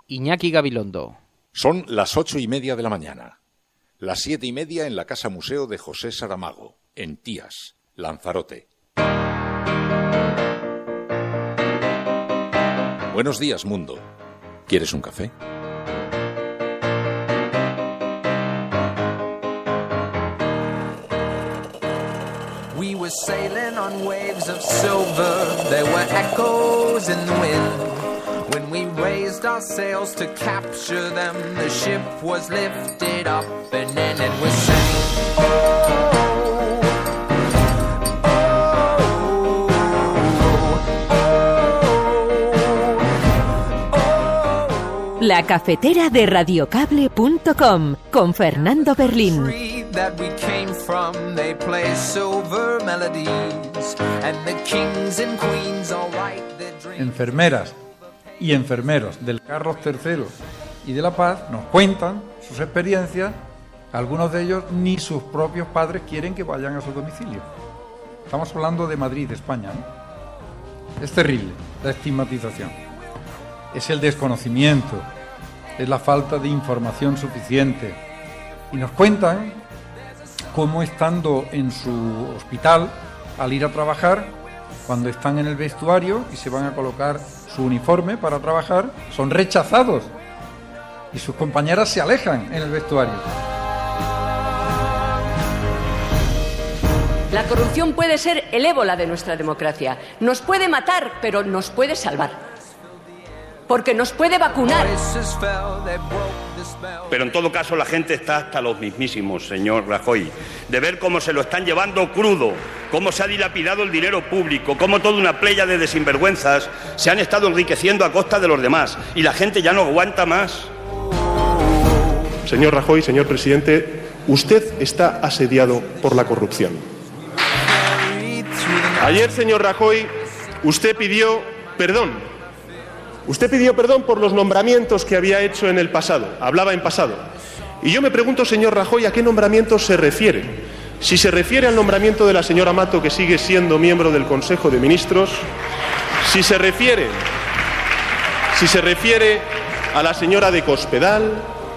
Iñaki Gabilondo. Son las 8:30 de la mañana. Las 7:30 en la Casa Museo de José Saramago, en Tías, Lanzarote. Buenos días, mundo. ¿Quieres un café? We were sailing on waves of silver. There were echoes in the wind. When we raised our sails to capture them, the ship was lifted up and then it was sank. La cafetera de radiocable.com con Fernando Berlín. Enfermeras y enfermeros del Carlos III y de La Paz nos cuentan sus experiencias. Algunos de ellos ni sus propios padres quieren que vayan a su domicilio. Estamos hablando de Madrid, de España, ¿no? Es terrible la estigmatización. Es el desconocimiento, es la falta de información suficiente. Y nos cuentan cómo estando en su hospital, al ir a trabajar, cuando están en el vestuario y se van a colocar su uniforme para trabajar, son rechazados y sus compañeras se alejan en el vestuario. La corrupción puede ser el ébola de nuestra democracia. Nos puede matar, pero nos puede salvar. Porque nos puede vacunar. Pero en todo caso la gente está hasta los mismísimos, señor Rajoy, de ver cómo se lo están llevando crudo, cómo se ha dilapidado el dinero público, cómo toda una playa de sinvergüenzas se han estado enriqueciendo a costa de los demás y la gente ya no aguanta más. Señor Rajoy, señor presidente, usted está asediado por la corrupción. Ayer, señor Rajoy, usted pidió perdón. Usted pidió perdón por los nombramientos que había hecho en el pasado, hablaba en pasado. Y yo me pregunto, señor Rajoy, ¿a qué nombramientos se refiere? Si se refiere al nombramiento de la señora Mato, que sigue siendo miembro del Consejo de Ministros, si se refiere a la señora de Cospedal,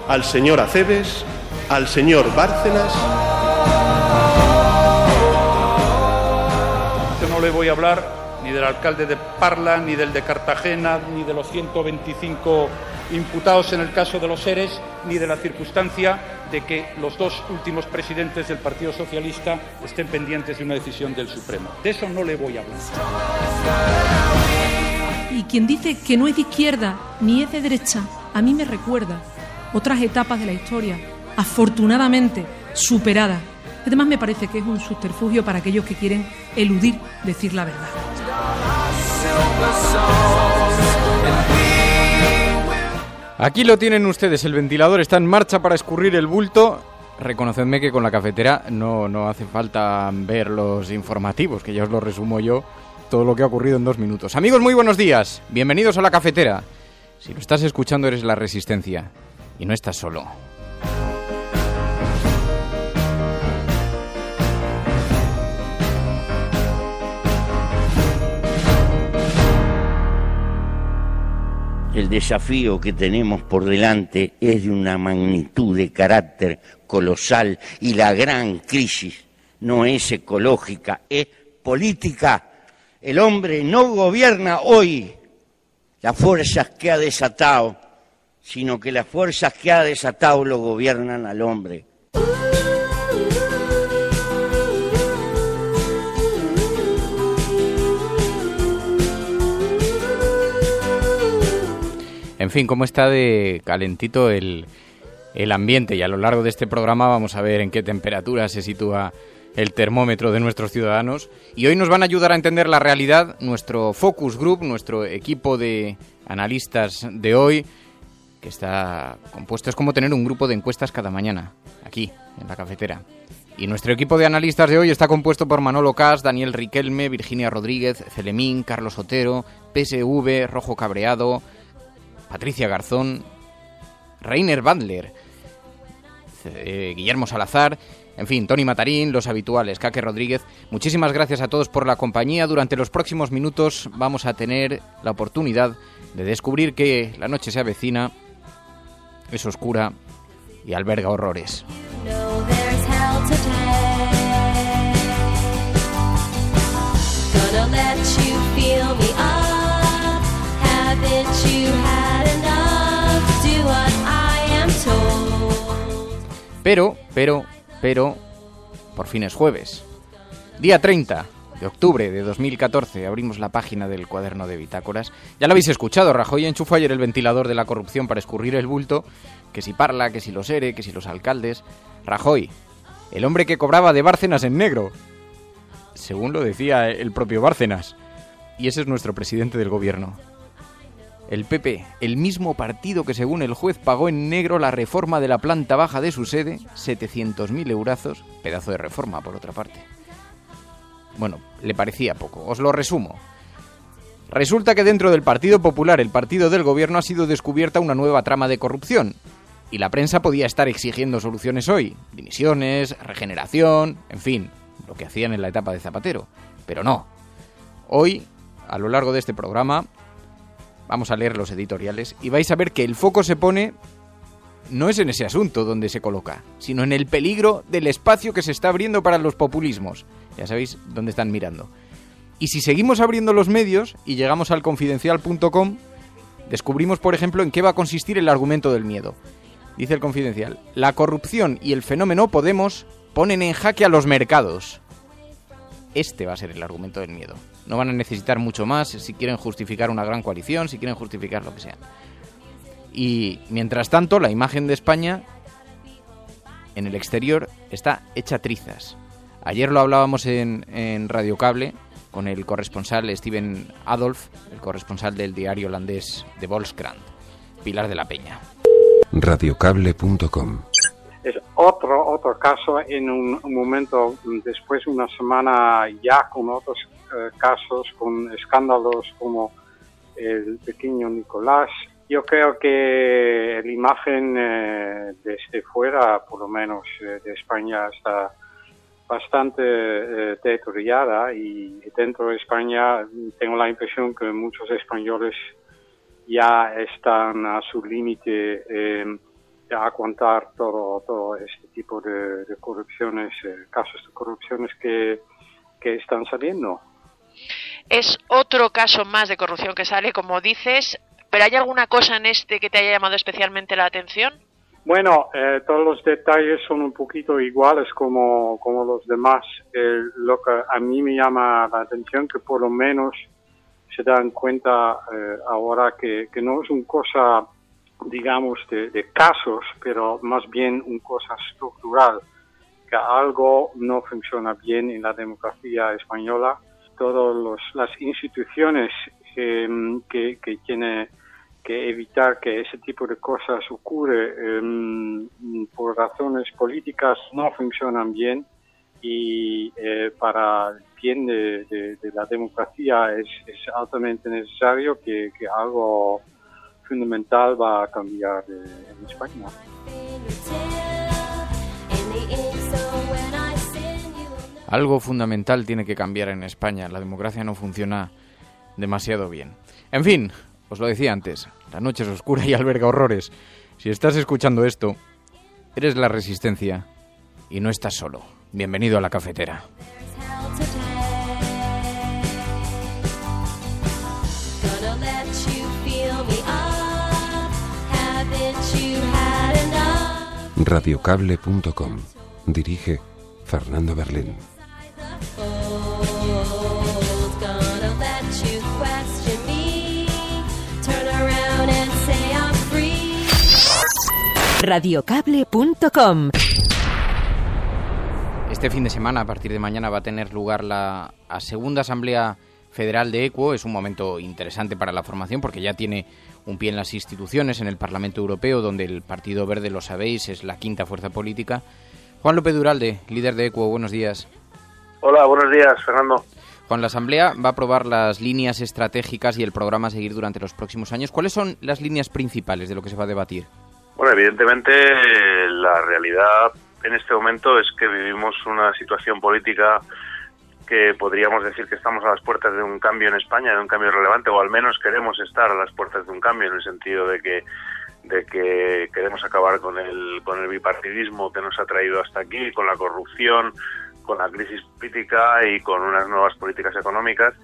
al señor Acebes, al señor Bárcenas. Yo no le voy a hablar ni del alcalde de Parla, ni del de Cartagena, ni de los 125 imputados en el caso de los ERES, ni de la circunstancia de que los dos últimos presidentes del Partido Socialista estén pendientes de una decisión del Supremo. De eso no le voy a hablar. Y quien dice que no es de izquierda ni es de derecha, a mí me recuerda otras etapas de la historia, afortunadamente superadas. Además me parece que es un subterfugio para aquellos que quieren eludir decir la verdad. Aquí lo tienen ustedes, el ventilador está en marcha para escurrir el bulto. Reconocedme que con la cafetera no hace falta ver los informativos, que ya os lo resumo yo, todo lo que ha ocurrido en 2 minutos. Amigos, muy buenos días, bienvenidos a la cafetera. Si lo estás escuchando eres La Resistencia y no estás solo. El desafío que tenemos por delante es de una magnitud de carácter colosal y la gran crisis no es ecológica, es política. El hombre no gobierna hoy las fuerzas que ha desatado, sino que las fuerzas que ha desatado lo gobiernan al hombre. En fin, cómo está de calentito el ambiente, y a lo largo de este programa vamos a ver en qué temperatura se sitúa el termómetro de nuestros ciudadanos. Y hoy nos van a ayudar a entender la realidad nuestro Focus Group, nuestro equipo de analistas de hoy, que está compuesto, es como tener un grupo de encuestas cada mañana, aquí, en la cafetera. Y nuestro equipo de analistas de hoy está compuesto por Manolo Cas, Daniel Riquelme, Virginia Rodríguez, Celemín, Carlos Otero, PSV, Rojo Cabreado, Patricia Garzón, Reiner Bandler, Guillermo Salazar, en fin, Tony Matarín, los habituales, Caque Rodríguez. Muchísimas gracias a todos por la compañía. Durante los próximos minutos vamos a tener la oportunidad de descubrir que la noche se avecina, es oscura y alberga horrores. Pero, por fin es jueves. Día 30 de octubre de 2014, abrimos la página del cuaderno de bitácoras. Ya lo habéis escuchado, Rajoy enchufó ayer el ventilador de la corrupción para escurrir el bulto, que si Parla, que si los ERE, que si los alcaldes. Rajoy, el hombre que cobraba de Bárcenas en negro, según lo decía el propio Bárcenas. Y ese es nuestro presidente del gobierno. El PP, el mismo partido que según el juez pagó en negro la reforma de la planta baja de su sede, 700.000 eurazos, pedazo de reforma por otra parte. Bueno, le parecía poco, os lo resumo. Resulta que dentro del Partido Popular, el partido del gobierno, ha sido descubierta una nueva trama de corrupción. Y la prensa podía estar exigiendo soluciones hoy, dimisiones, regeneración, en fin, lo que hacían en la etapa de Zapatero. Pero no. Hoy, a lo largo de este programa, vamos a leer los editoriales y vais a ver que el foco se pone, no es en ese asunto donde se coloca, sino en el peligro del espacio que se está abriendo para los populismos. Ya sabéis dónde están mirando. Y si seguimos abriendo los medios y llegamos al confidencial.com, descubrimos, por ejemplo, en qué va a consistir el argumento del miedo. Dice el Confidencial: la corrupción y el fenómeno Podemos ponen en jaque a los mercados. Este va a ser el argumento del miedo. No van a necesitar mucho más si quieren justificar una gran coalición, si quieren justificar lo que sea. Y mientras tanto, la imagen de España en el exterior está hecha trizas. Ayer lo hablábamos en Radio Cable con el corresponsal Steven Adolf, el corresponsal del diario holandés de Volkskrant, Pilar de la Peña. Radiocable.com. Es otro caso en un momento después, una semana ya con otros casos, con escándalos como el pequeño Nicolás. Yo creo que la imagen desde fuera, por lo menos de España, está bastante deteriorada, y dentro de España tengo la impresión que muchos españoles ya están a su límite de aguantar todo este tipo de corrupciones, casos de corrupciones que están saliendo. Es otro caso más de corrupción que sale, como dices, pero ¿hay alguna cosa en este que te haya llamado especialmente la atención? Bueno, todos los detalles son un poquito iguales como los demás. Lo que a mí me llama la atención, que por lo menos se dan cuenta ahora que no es una cosa, digamos, de casos, pero más bien una cosa estructural, que algo no funciona bien en la democracia española. Todas las instituciones que tienen que evitar que ese tipo de cosas ocurre por razones políticas no funcionan bien, y para el bien de la democracia es altamente necesario que algo fundamental va a cambiar en España. Algo fundamental tiene que cambiar en España. La democracia no funciona demasiado bien. En fin, os lo decía antes, la noche es oscura y alberga horrores. Si estás escuchando esto, eres la resistencia y no estás solo. Bienvenido a la cafetera. Radiocable.com. Dirige Fernando Berlín. Radiocable.com. Este fin de semana, a partir de mañana, va a tener lugar la segunda Asamblea Federal de ECUO. Es un momento interesante para la formación porque ya tiene un pie en las instituciones, en el Parlamento Europeo, donde el Partido Verde, lo sabéis, es la quinta fuerza política. Juan López Duralde, líder de ECUO, buenos días. Hola, buenos días, Fernando. Juan, la Asamblea va a aprobar las líneas estratégicas y el programa a seguir durante los próximos años. ¿Cuáles son las líneas principales de lo que se va a debatir? Bueno, evidentemente la realidad en este momento es que vivimos una situación política que podríamos decir que estamos a las puertas de un cambio en España, de un cambio relevante, o al menos queremos estar a las puertas de un cambio, en el sentido de que queremos acabar con el bipartidismo que nos ha traído hasta aquí, con la corrupción, con la crisis política y con unas nuevas políticas económicas.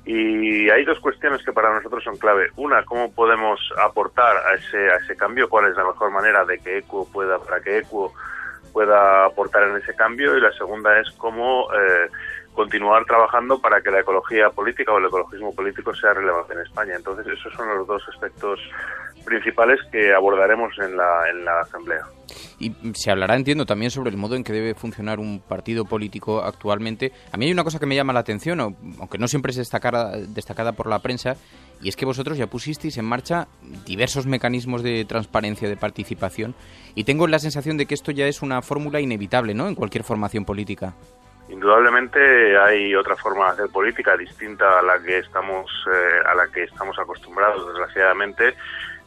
Y hay dos cuestiones que para nosotros son clave. Una, cómo podemos aportar a ese cambio, cuál es la mejor manera de que Equo pueda aportar en ese cambio, y la segunda es cómo continuar trabajando para que la ecología política o el ecologismo político sea relevante en España. Entonces, esos son los dos aspectos principales que abordaremos en la Asamblea. Y se hablará, entiendo, también sobre el modo en que debe funcionar un partido político actualmente. A mí hay una cosa que me llama la atención, aunque no siempre es destacada por la prensa, y es que vosotros ya pusisteis en marcha diversos mecanismos de transparencia, de participación, y tengo la sensación de que esto ya es una fórmula inevitable, ¿no?, en cualquier formación política. Indudablemente hay otra forma de hacer política distinta a la que estamos acostumbrados, desgraciadamente.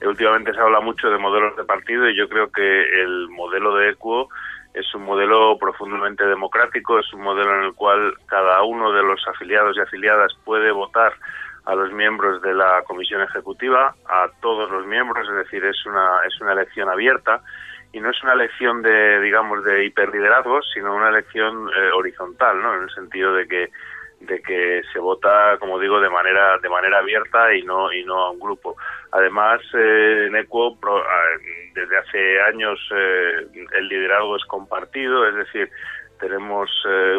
Últimamente se habla mucho de modelos de partido, y yo creo que el modelo de Equo es un modelo profundamente democrático, es un modelo en el cual cada uno de los afiliados y afiliadas puede votar a los miembros de la comisión ejecutiva, a todos los miembros, es decir, es una elección abierta, y no es una elección de hiperliderazgos, sino una elección horizontal, ¿no?, en el sentido de que se vota, como digo, de manera abierta y no a un grupo. Además, en Equo, desde hace años, el liderazgo es compartido, es decir, tenemos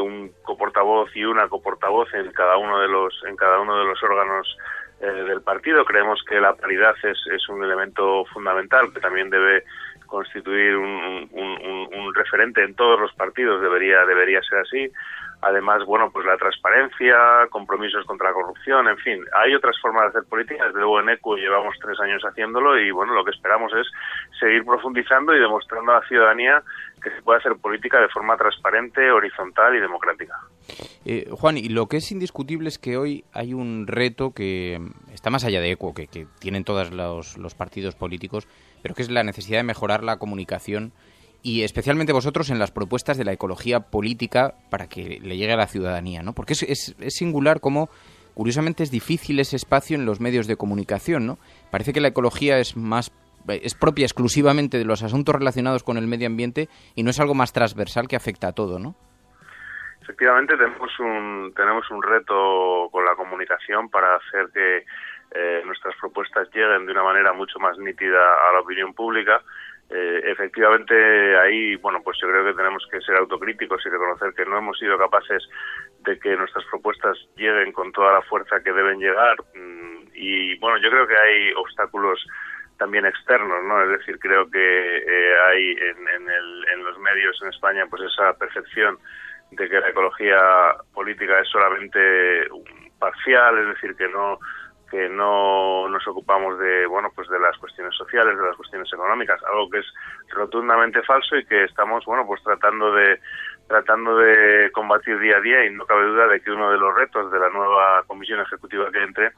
un coportavoz y una coportavoz en cada uno de los órganos del partido. Creemos que la paridad es un elemento fundamental que también debe constituir un referente en todos los partidos, debería ser así. Además, pues la transparencia, compromisos contra la corrupción, en fin, hay otras formas de hacer política. Desde luego en Equo llevamos 3 años haciéndolo, y lo que esperamos es seguir profundizando y demostrando a la ciudadanía que se puede hacer política de forma transparente, horizontal y democrática. Juan, y lo que es indiscutible es que hoy hay un reto que está más allá de Equo, que tienen todos los partidos políticos, pero que es la necesidad de mejorar la comunicación, y especialmente vosotros en las propuestas de la ecología política para que le llegue a la ciudadanía, ¿no? Porque es singular cómo, curiosamente, es difícil ese espacio en los medios de comunicación, ¿no? Parece que la ecología es propia exclusivamente de los asuntos relacionados con el medio ambiente y no es algo más transversal que afecta a todo, ¿no? Efectivamente, tenemos un reto con la comunicación para hacer que nuestras propuestas lleguen de una manera mucho más nítida a la opinión pública. Efectivamente, ahí, yo creo que tenemos que ser autocríticos y reconocer que no hemos sido capaces de que nuestras propuestas lleguen con toda la fuerza que deben llegar. Y yo creo que hay obstáculos también externos, ¿no? Es decir, creo que hay en los medios en España esa percepción de que la ecología política es solamente parcial, es decir, que no nos ocupamos de las cuestiones sociales, de las cuestiones económicas, algo que es rotundamente falso y que estamos tratando de combatir día a día, y no cabe duda de que uno de los retos de la nueva comisión ejecutiva que entre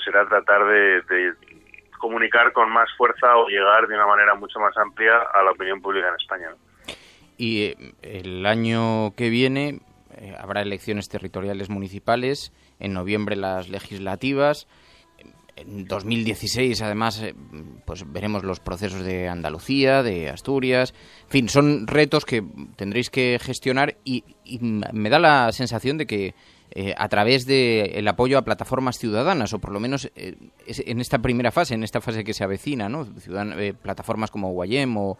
será tratar de comunicar con más fuerza o llegar de una manera mucho más amplia a la opinión pública en España, ¿no? Y el año que viene habrá elecciones territoriales municipales, en noviembre las legislativas. En 2016, además, veremos los procesos de Andalucía, de Asturias. En fin, son retos que tendréis que gestionar, y me da la sensación de que a través del apoyo a plataformas ciudadanas, o por lo menos en esta primera fase, en esta fase que se avecina, ¿no? Plataformas como Guayem o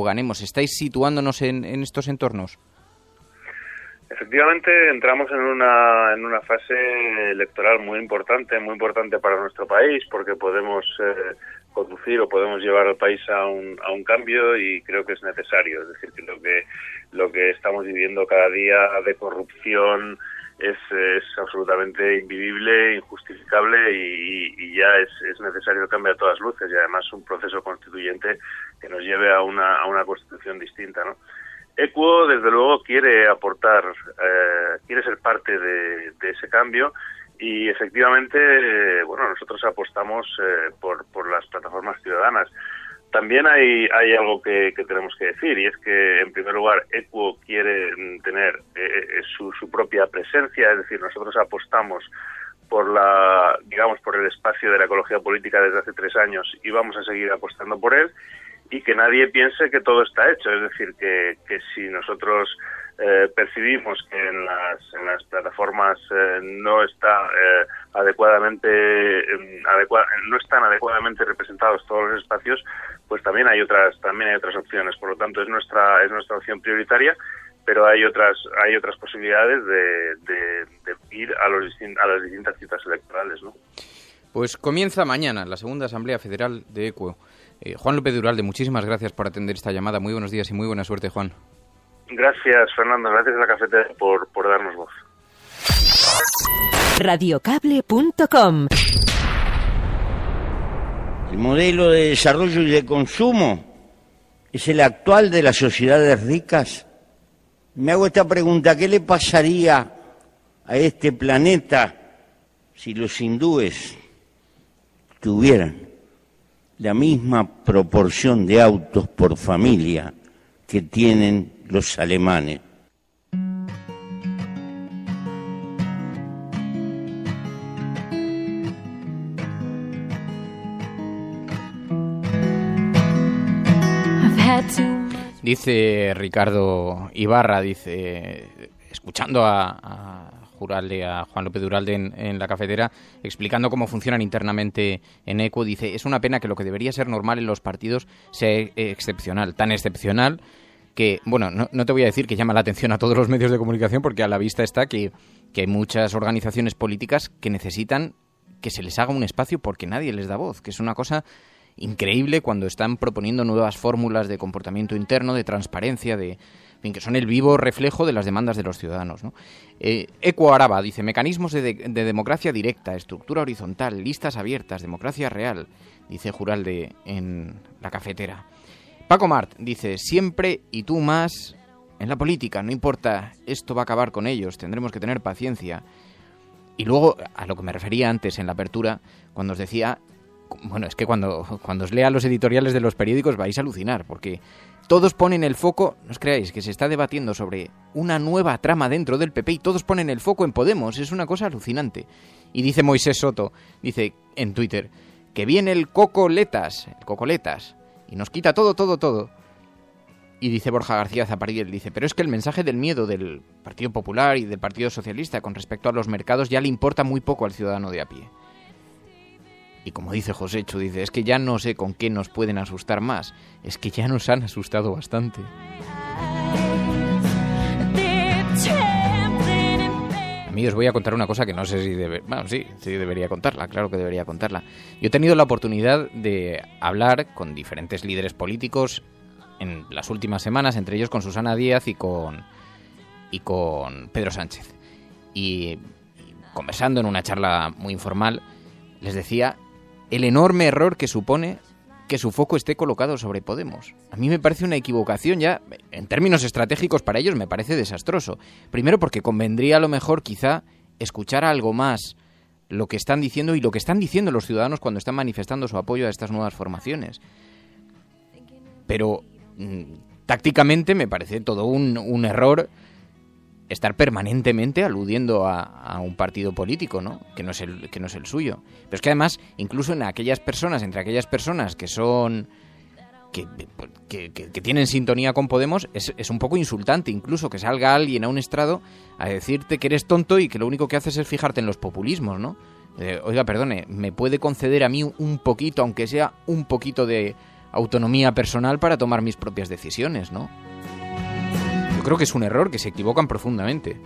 Ganemos, ¿estáis situándonos en estos entornos? Efectivamente, entramos en una fase electoral muy importante para nuestro país, porque podemos conducir o podemos llevar al país a un cambio, y creo que es necesario. Es decir, creo que lo que estamos viviendo cada día de corrupción es absolutamente invivible, injustificable, y ya es necesario el cambio a todas luces, y además un proceso constituyente que nos lleve a una constitución distinta, ¿no? Equo, desde luego, quiere aportar, quiere ser parte de ese cambio, y efectivamente, nosotros apostamos por las plataformas ciudadanas. También hay algo que tenemos que decir, y es que, en primer lugar, Equo quiere tener su propia presencia, es decir, nosotros apostamos por el espacio de la ecología política desde hace 3 años y vamos a seguir apostando por él, y que nadie piense que todo está hecho, es decir, que si nosotros percibimos que en las plataformas no está no están adecuadamente representados todos los espacios, pues también hay otras opciones. Por lo tanto, es nuestra opción prioritaria, pero hay otras posibilidades de ir a las distintas citas electorales, ¿no? Pues comienza mañana la segunda Asamblea Federal de Equo. Juan López de Uralde, muchísimas gracias por atender esta llamada. Muy buenos días y muy buena suerte, Juan. Gracias, Fernando. Gracias a la cafetera por darnos voz. Radiocable.com. El modelo de desarrollo y de consumo es el actual de las sociedades ricas. Me hago esta pregunta: ¿qué le pasaría a este planeta si los hindúes tuvieran la misma proporción de autos por familia que tienen los alemanes? Dice Ricardo Ibarra, escuchando a Juan López de Uralde en la cafetera, explicando cómo funcionan internamente en Equo, dice: es una pena que lo que debería ser normal en los partidos sea excepcional, tan excepcional que, bueno, no te voy a decir que llama la atención a todos los medios de comunicación, porque a la vista está que hay muchas organizaciones políticas que necesitan que se les haga un espacio porque nadie les da voz, que es una cosa increíble cuando están proponiendo nuevas fórmulas de comportamiento interno, de transparencia, que son el vivo reflejo de las demandas de los ciudadanos, ¿no? Equo Araba dice: mecanismos de democracia directa, estructura horizontal, listas abiertas, democracia real, dice Uralde en la cafetera. Paco Mart dice: siempre y tú más en la política, no importa, esto va a acabar con ellos, tendremos que tener paciencia. Y luego, a lo que me refería antes en la apertura, cuando os decía, bueno, es que cuando os lea los editoriales de los periódicos vais a alucinar, porque todos ponen el foco, no os creáis, que se está debatiendo sobre una nueva trama dentro del PP y todos ponen el foco en Podemos, es una cosa alucinante. Y dice Moisés Soto, dice en Twitter, que viene el Cocoletas, y nos quita todo. Y dice Borja García Zapariel, dice: pero es que el mensaje del miedo del Partido Popular y del Partido Socialista con respecto a los mercados ya le importa muy poco al ciudadano de a pie. Y como dice Joséchu, dice: es que ya no sé con qué nos pueden asustar más, es que ya nos han asustado bastante. A mí os voy a contar una cosa que no sé si debería contarla, claro que debería contarla. Yo he tenido la oportunidad de hablar con diferentes líderes políticos en las últimas semanas, entre ellos con Susana Díaz y con Pedro Sánchez. Y conversando en una charla muy informal, les decía el enorme error que supone que su foco esté colocado sobre Podemos. A mí me parece una equivocación ya, en términos estratégicos para ellos me parece desastroso. Primero porque convendría a lo mejor quizá escuchar algo más lo que están diciendo y lo que están diciendo los ciudadanos cuando están manifestando su apoyo a estas nuevas formaciones. Pero tácticamente me parece todo un error estar permanentemente aludiendo a un partido político, ¿no? Que no es el suyo. Pero es que además, incluso entre aquellas personas que son que tienen sintonía con Podemos, es un poco insultante incluso que salga alguien a un estrado a decirte que eres tonto y que lo único que haces es fijarte en los populismos, ¿no? Oiga, perdone, ¿me puede conceder a mí un poquito, aunque sea un poquito de autonomía personal para tomar mis propias decisiones, ¿no? Yo creo que es un error, que se equivocan profundamente.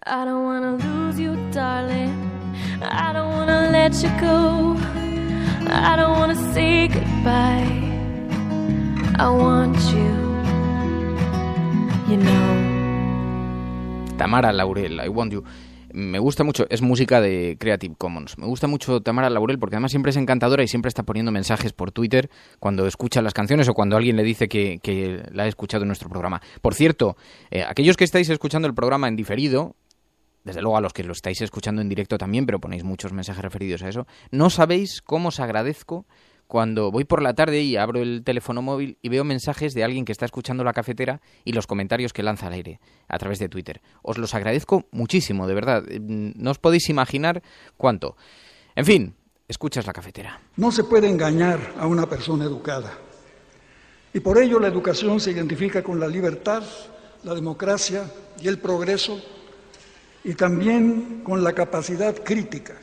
I don't wanna lose you, darling. I don't wanna let you go. I don't wanna say goodbye. I want you, you know. Tamara Laurel, I Want You. Me gusta mucho, es música de Creative Commons. Me gusta mucho Tamara Laurel porque además siempre es encantadora y siempre está poniendo mensajes por Twitter cuando escucha las canciones o cuando alguien le dice que la ha escuchado en nuestro programa. Por cierto, aquellos que estáis escuchando el programa en diferido, desde luego a los que lo estáis escuchando en directo también, pero ponéis muchos mensajes referidos a eso, no sabéis cómo os agradezco cuando voy por la tarde y abro el teléfono móvil y veo mensajes de alguien que está escuchando La Cafetera y los comentarios que lanza al aire a través de Twitter. Os los agradezco muchísimo, de verdad. No os podéis imaginar cuánto. En fin, escuchas La Cafetera. No se puede engañar a una persona educada. Y por ello la educación se identifica con la libertad, la democracia y el progreso, y también con la capacidad crítica,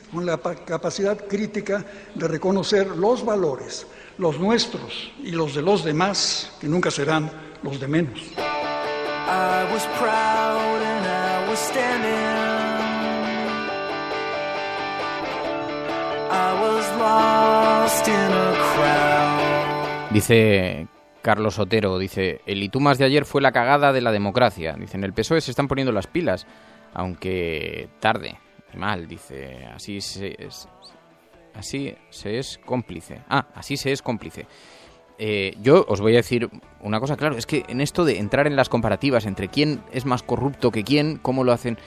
de reconocer los valores, los nuestros y los de los demás, que nunca serán los de menos. I was proud and I was standing. I was lost in a crowd. Dice Carlos Otero, dice, el Y tú más de ayer fue la cagada de la democracia. Dice, en el PSOE se están poniendo las pilas, aunque tarde y mal. Dice, así se es cómplice. Así se es cómplice. Yo os voy a decir una cosa, claro, es que en esto de entrar en las comparativas entre quién es más corrupto que quién, cómo lo hacen,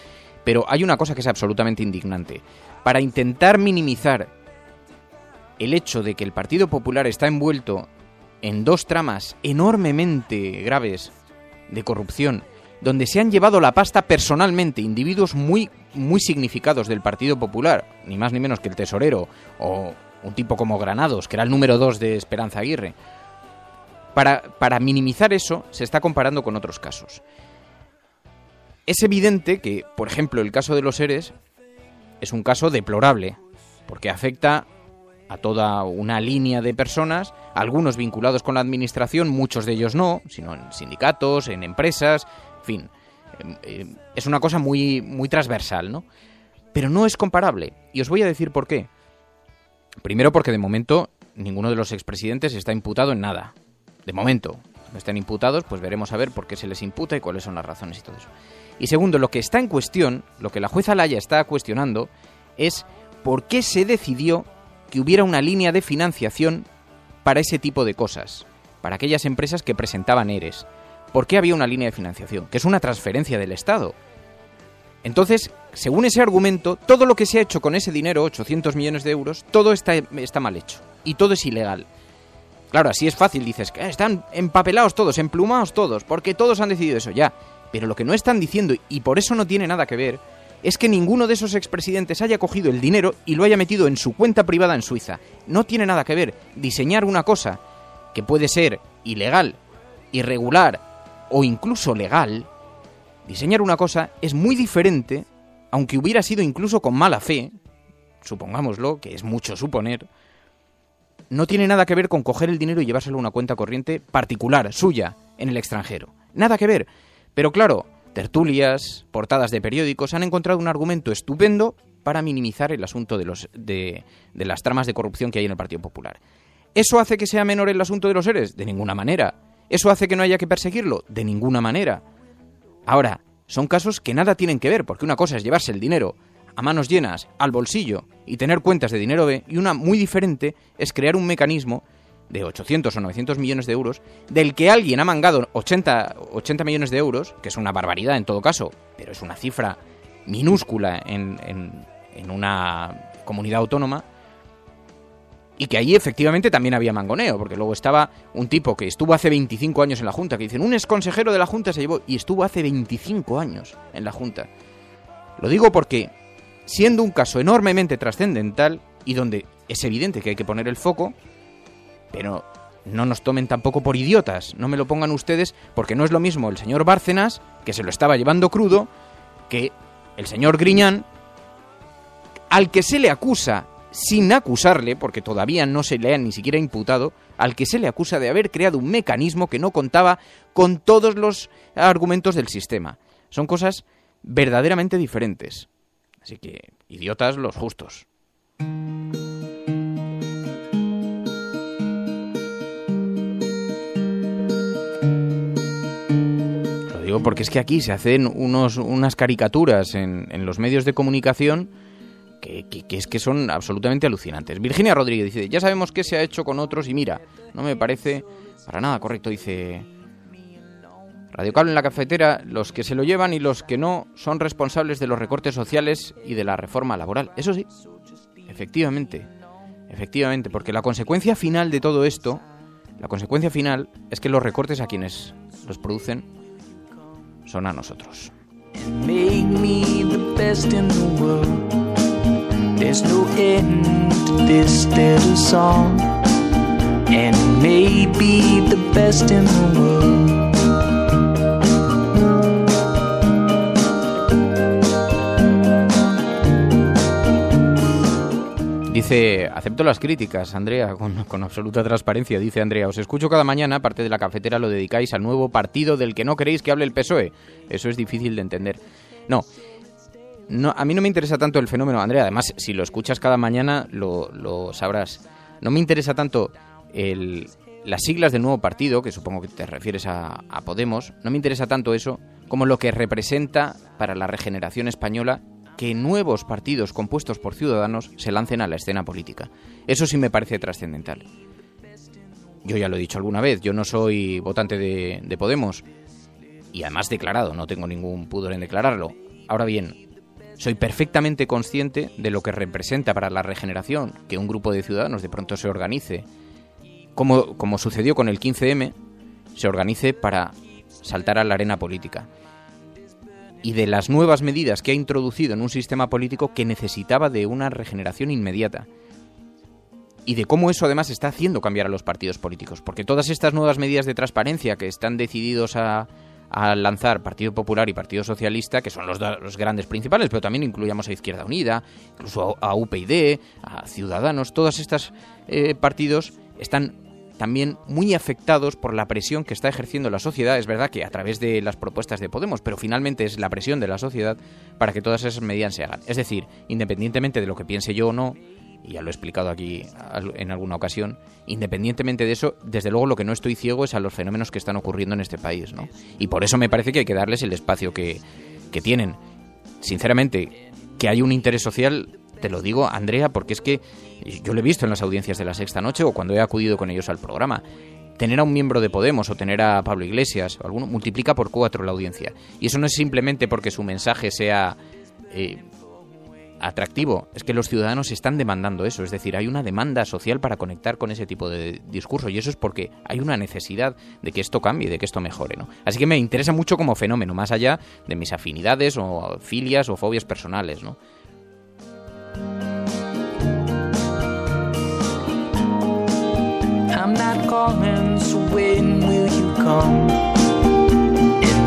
pero hay una cosa que es absolutamente indignante. Para intentar minimizar el hecho de que el Partido Popular está envuelto en dos tramas enormemente graves de corrupción, donde se han llevado la pasta personalmente individuos muy, muy significados del Partido Popular, ni más ni menos que el tesorero, o un tipo como Granados, que era el número 2 de Esperanza Aguirre. Para minimizar eso, se está comparando con otros casos. Es evidente que, por ejemplo, el caso de los ERES es un caso deplorable, porque afecta a toda una línea de personas, algunos vinculados con la administración, muchos de ellos no, sino en sindicatos, en empresas, en fin. Es una cosa muy, muy transversal, ¿no? Pero no es comparable, y os voy a decir por qué. Primero porque de momento ninguno de los expresidentes está imputado en nada. De momento. No están imputados, pues veremos a ver por qué se les imputa y cuáles son las razones y todo eso. Y segundo, lo que está en cuestión, lo que la jueza Laya está cuestionando, es por qué se decidió que hubiera una línea de financiación para ese tipo de cosas, para aquellas empresas que presentaban ERES. ¿Por qué había una línea de financiación? Que es una transferencia del Estado. Entonces, según ese argumento, todo lo que se ha hecho con ese dinero, 800 millones de euros, todo está mal hecho. Y todo es ilegal. Claro, así es fácil, dices, que están empapelados todos, emplumados todos, porque todos han decidido eso, ya. Pero lo que no están diciendo, y por eso no tiene nada que ver, es que ninguno de esos expresidentes haya cogido el dinero y lo haya metido en su cuenta privada en Suiza. No tiene nada que ver. Diseñar una cosa que puede ser ilegal, irregular o incluso legal, diseñar una cosa es muy diferente, aunque hubiera sido incluso con mala fe, supongámoslo, que es mucho suponer, no tiene nada que ver con coger el dinero y llevárselo a una cuenta corriente particular, suya, en el extranjero. Nada que ver. Pero claro, tertulias, portadas de periódicos han encontrado un argumento estupendo para minimizar el asunto de las tramas de corrupción que hay en el Partido Popular. ¿Eso hace que sea menor el asunto de los ERES? De ninguna manera. ¿Eso hace que no haya que perseguirlo? De ninguna manera. Ahora, son casos que nada tienen que ver, porque una cosa es llevarse el dinero a manos llenas, al bolsillo, y tener cuentas de dinero B, y una muy diferente es crear un mecanismo de 800 o 900 millones de euros, del que alguien ha mangado 80 millones de euros, que es una barbaridad en todo caso, pero es una cifra minúscula en una comunidad autónoma, y que allí efectivamente también había mangoneo, porque luego estaba un tipo que estuvo hace 25 años en la Junta, que dicen, un exconsejero de la Junta se llevó, y estuvo hace 25 años en la Junta. Lo digo porque, siendo un caso enormemente trascendental, y donde es evidente que hay que poner el foco, pero no nos tomen tampoco por idiotas, no me lo pongan ustedes, porque no es lo mismo el señor Bárcenas, que se lo estaba llevando crudo, que el señor Griñán, al que se le acusa, sin acusarle, porque todavía no se le ha ni siquiera imputado, al que se le acusa de haber creado un mecanismo que no contaba con todos los argumentos del sistema. Son cosas verdaderamente diferentes. Así que, idiotas los justos. Porque es que aquí se hacen unas caricaturas en los medios de comunicación que son absolutamente alucinantes. Virginia Rodríguez dice, ya sabemos qué se ha hecho con otros y mira, no me parece para nada correcto, dice Radio Cable en la cafetera, los que se lo llevan y los que no son responsables de los recortes sociales y de la reforma laboral. Eso sí, efectivamente, porque la consecuencia final de todo esto, es que los recortes a quienes los producen son a nosotros. Make me the best in the world. There's no end to this little song. And maybe the best in the world. Dice, acepto las críticas, Andrea, con absoluta transparencia, dice Andrea. Os escucho cada mañana, parte de la cafetera lo dedicáis al nuevo partido del que no queréis que hable el PSOE. Eso es difícil de entender. No, a mí no me interesa tanto el fenómeno, Andrea. Además, si lo escuchas cada mañana, lo sabrás. No me interesa tanto las siglas del nuevo partido, que supongo que te refieres a Podemos. No me interesa tanto eso como lo que representa para la regeneración española que nuevos partidos compuestos por ciudadanos se lancen a la escena política. Eso sí me parece trascendental. Yo ya lo he dicho alguna vez, yo no soy votante de Podemos, y además declarado, no tengo ningún pudor en declararlo. Ahora bien, soy perfectamente consciente de lo que representa para la regeneración que un grupo de ciudadanos de pronto se organice, como sucedió con el 15M, se organice para saltar a la arena política. Y de las nuevas medidas que ha introducido en un sistema político que necesitaba de una regeneración inmediata. Y de cómo eso además está haciendo cambiar a los partidos políticos. Porque todas estas nuevas medidas de transparencia que están decididos a lanzar Partido Popular y Partido Socialista, que son los grandes principales, pero también incluyamos a Izquierda Unida, incluso a UPyD, a Ciudadanos, todos estos partidos están también muy afectados por la presión que está ejerciendo la sociedad. Es verdad que a través de las propuestas de Podemos, pero finalmente es la presión de la sociedad para que todas esas medidas se hagan. Es decir, independientemente de lo que piense yo o no, y ya lo he explicado aquí en alguna ocasión, independientemente de eso, desde luego lo que no estoy ciego es a los fenómenos que están ocurriendo en este país, ¿no? Y por eso me parece que hay que darles el espacio que tienen. Sinceramente, que hay un interés social, te lo digo, Andrea, porque es que yo lo he visto en las audiencias de La Sexta Noche o cuando he acudido con ellos al programa. Tener a un miembro de Podemos o tener a Pablo Iglesias o alguno multiplica por 4 la audiencia. Y eso no es simplemente porque su mensaje sea atractivo, es que los ciudadanos están demandando eso. Es decir, hay una demanda social para conectar con ese tipo de discurso, y eso es porque hay una necesidad de que esto cambie, de que esto mejore, ¿no? Así que me interesa mucho como fenómeno, más allá de mis afinidades o filias o fobias personales, ¿no?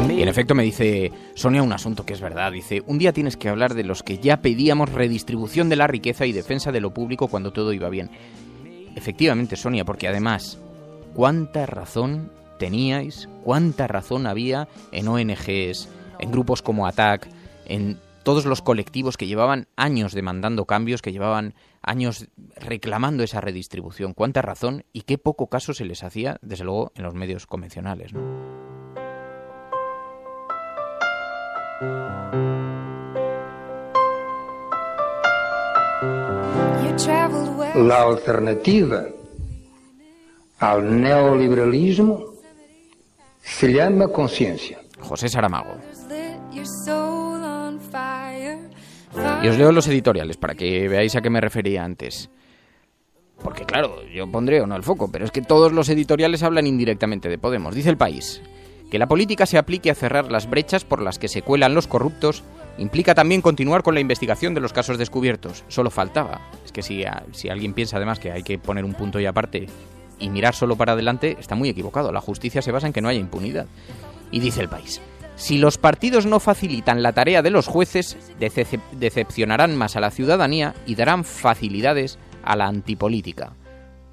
Y en efecto me dice Sonia un asunto que es verdad. Dice, un día tienes que hablar de los que ya pedíamos redistribución de la riqueza y defensa de lo público cuando todo iba bien. Efectivamente, Sonia, porque además, cuánta razón teníais, cuánta razón había en ONGs, en grupos como ATAC, en todos los colectivos que llevaban años demandando cambios, que llevaban años reclamando esa redistribución. Cuánta razón y qué poco caso se les hacía, desde luego, en los medios convencionales, ¿no? La alternativa al neoliberalismo se llama conciencia. José Saramago. Y os leo los editoriales para que veáis a qué me refería antes. Porque claro, yo pondré o no el foco, pero es que todos los editoriales hablan indirectamente de Podemos. Dice El País: que la política se aplique a cerrar las brechas por las que se cuelan los corruptos implica también continuar con la investigación de los casos descubiertos. Solo faltaba. Es que si alguien piensa además que hay que poner un punto y aparte y mirar solo para adelante, está muy equivocado. La justicia se basa en que no haya impunidad. Y dice El País: si los partidos no facilitan la tarea de los jueces, decepcionarán más a la ciudadanía y darán facilidades a la antipolítica.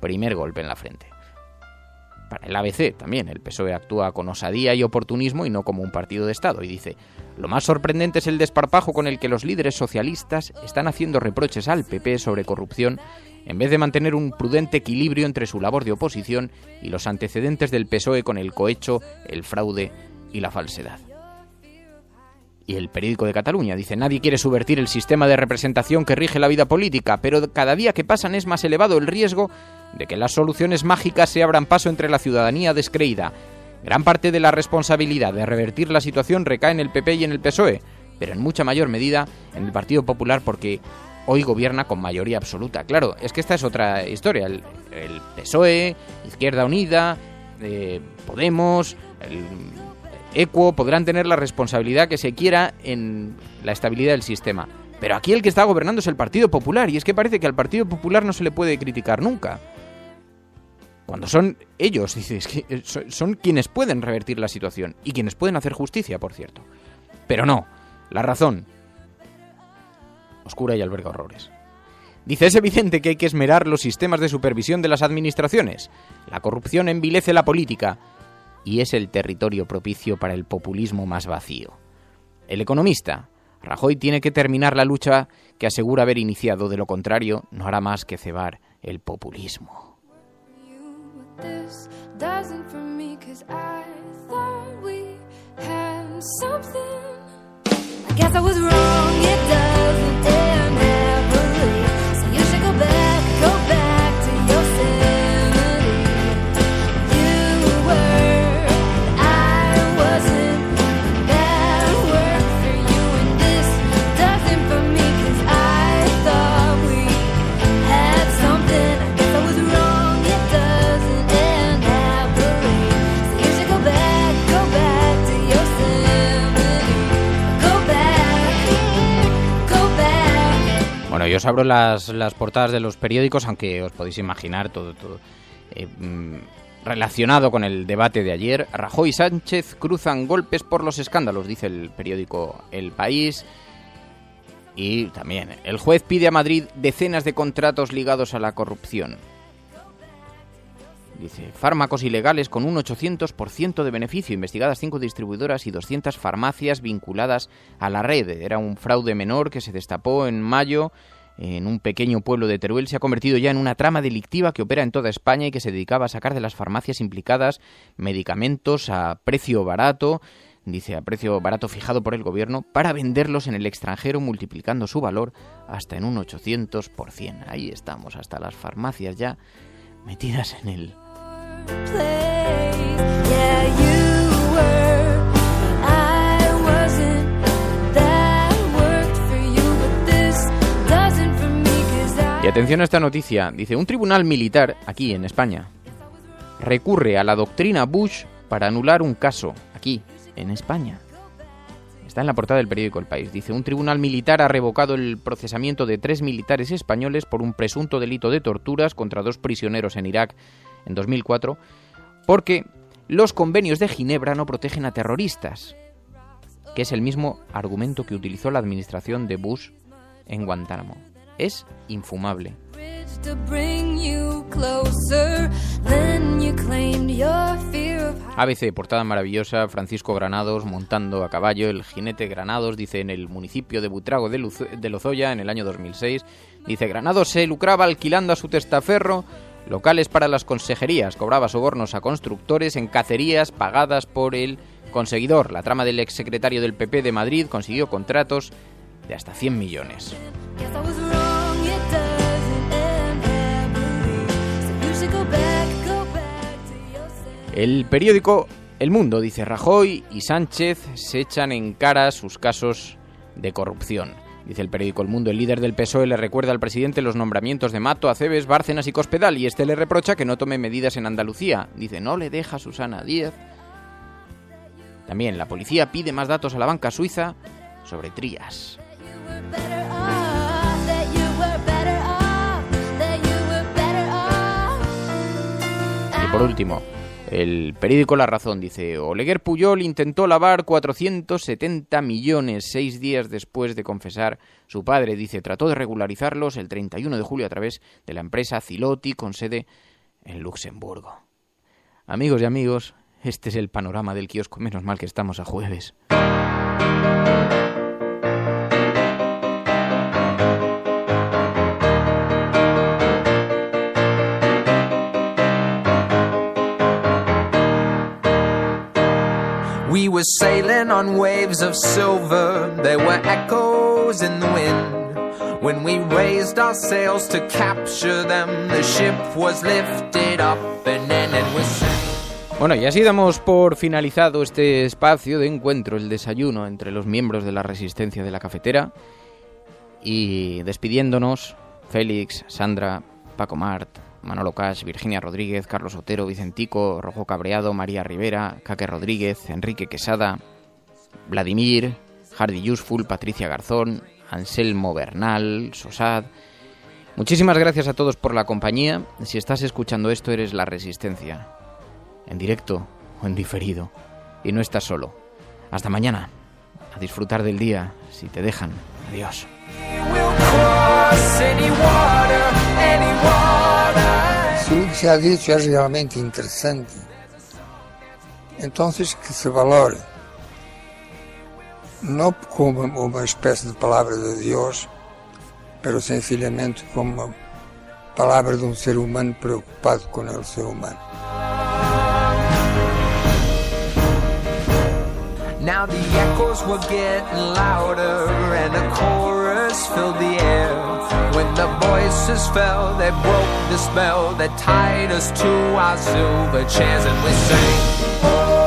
Primer golpe en la frente. Para el ABC también, el PSOE actúa con osadía y oportunismo y no como un partido de Estado. Y dice, lo más sorprendente es el desparpajo con el que los líderes socialistas están haciendo reproches al PP sobre corrupción, en vez de mantener un prudente equilibrio entre su labor de oposición y los antecedentes del PSOE con el cohecho, el fraude y la falsedad. Y El Periódico de Cataluña dice, nadie quiere subvertir el sistema de representación que rige la vida política, pero cada día que pasan es más elevado el riesgo de que las soluciones mágicas se abran paso entre la ciudadanía descreída. Gran parte de la responsabilidad de revertir la situación recae en el PP y en el PSOE, pero en mucha mayor medida en el Partido Popular, porque hoy gobierna con mayoría absoluta. Claro, es que esta es otra historia. El PSOE, Izquierda Unida, Podemos, el Equo podrán tener la responsabilidad que se quiera en la estabilidad del sistema. Pero aquí el que está gobernando es el Partido Popular, y es que parece que al Partido Popular no se le puede criticar nunca. Cuando son ellos, dices, que son quienes pueden revertir la situación y quienes pueden hacer justicia, por cierto. Pero no, la razón oscura y alberga horrores. Dice, es evidente que hay que esmerar los sistemas de supervisión de las administraciones. La corrupción envilece la política y es el territorio propicio para el populismo más vacío. El economista, Rajoy tiene que terminar la lucha que asegura haber iniciado, de lo contrario no hará más que cebar el populismo. This doesn't for me, 'cause I thought we had something. I guess I was wrong, it doesn't end happily. So you should go back to your sanity. You were, I wasn't, that worked for you. And this doesn't for me, 'cause I thought we had something. I guess I was wrong, it doesn't end happily. So you should go back to your sanity. Go back. Bueno, yo os abro las portadas de los periódicos, aunque os podéis imaginar todo relacionado con el debate de ayer. Rajoy y Sánchez cruzan golpes por los escándalos, dice el periódico El País. Y también, el juez pide a Madrid decenas de contratos ligados a la corrupción. Dice, fármacos ilegales con un 800% de beneficio, investigadas 5 distribuidoras y 200 farmacias vinculadas a la red. Era un fraude menor que se destapó en mayo en un pequeño pueblo de Teruel. Se ha convertido ya en una trama delictiva que opera en toda España y que se dedicaba a sacar de las farmacias implicadas medicamentos a precio barato, dice, a precio barato fijado por el gobierno, para venderlos en el extranjero, multiplicando su valor hasta en un 800%. Ahí estamos, hasta las farmacias ya metidas en el... Y atención a esta noticia, dice, un tribunal militar aquí en España recurre a la doctrina Bush para anular un caso aquí en España. Está en la portada del periódico El País. Dice, un tribunal militar ha revocado el procesamiento de 3 militares españoles por un presunto delito de torturas contra 2 prisioneros en Irak en 2004, porque los convenios de Ginebra no protegen a terroristas, que es el mismo argumento que utilizó la administración de Bush en Guantánamo. Es infumable. ABC, portada maravillosa, Francisco Granados montando a caballo, el jinete Granados, dice, en el municipio de Butrago de Lozoya en el año 2006. Dice, Granados se lucraba alquilando a su testaferro locales para las consejerías, cobraba sobornos a constructores en cacerías pagadas por el conseguidor. La trama del exsecretario del PP de Madrid consiguió contratos de hasta 100 millones. El periódico El Mundo dice, Rajoy y Sánchez se echan en cara sus casos de corrupción. Dice el periódico El Mundo, el líder del PSOE le recuerda al presidente los nombramientos de Mato, Acebes, Bárcenas y Cospedal, y este le reprocha que no tome medidas en Andalucía. Dice, no le deja Susana Díaz. También la policía pide más datos a la banca suiza sobre Trías. Y por último, el periódico La Razón dice, Oleguer Pujol intentó lavar 470 millones 6 días después de confesar su padre. Dice, trató de regularizarlos el 31 de julio a través de la empresa Zilotti con sede en Luxemburgo. Amigos y amigos, este es el panorama del kiosco, menos mal que estamos a jueves. We were sailing on waves of silver, there were echoes in the wind. When we raised our sails to capture them, the ship was lifted up and then it was sank. Bueno, y así damos por finalizado este espacio de encuentro, el desayuno entre los miembros de la Resistencia de la Cafetera. Y despidiéndonos, Félix, Sandra, Paco Mart, Manolo Cash, Virginia Rodríguez, Carlos Otero, Vicentico, Rojo Cabreado, María Rivera, Caque Rodríguez, Enrique Quesada, Vladimir, Hardy Useful, Patricia Garzón, Anselmo Bernal, Sosad. Muchísimas gracias a todos por la compañía. Si estás escuchando esto, eres la Resistencia, en directo o en diferido, y no estás solo. Hasta mañana. A disfrutar del día, si te dejan. Adiós. Se o que se ha dicho é realmente interessante, então que se valore, não como uma espécie de palavra de Deus, pero sencillamente como uma palavra de um ser humano preocupado com o ser humano. Now the echoes were getting louder and a chorus filled the air. When the voices fell, they broke the spell that tied us to our silver chairs, and we sang.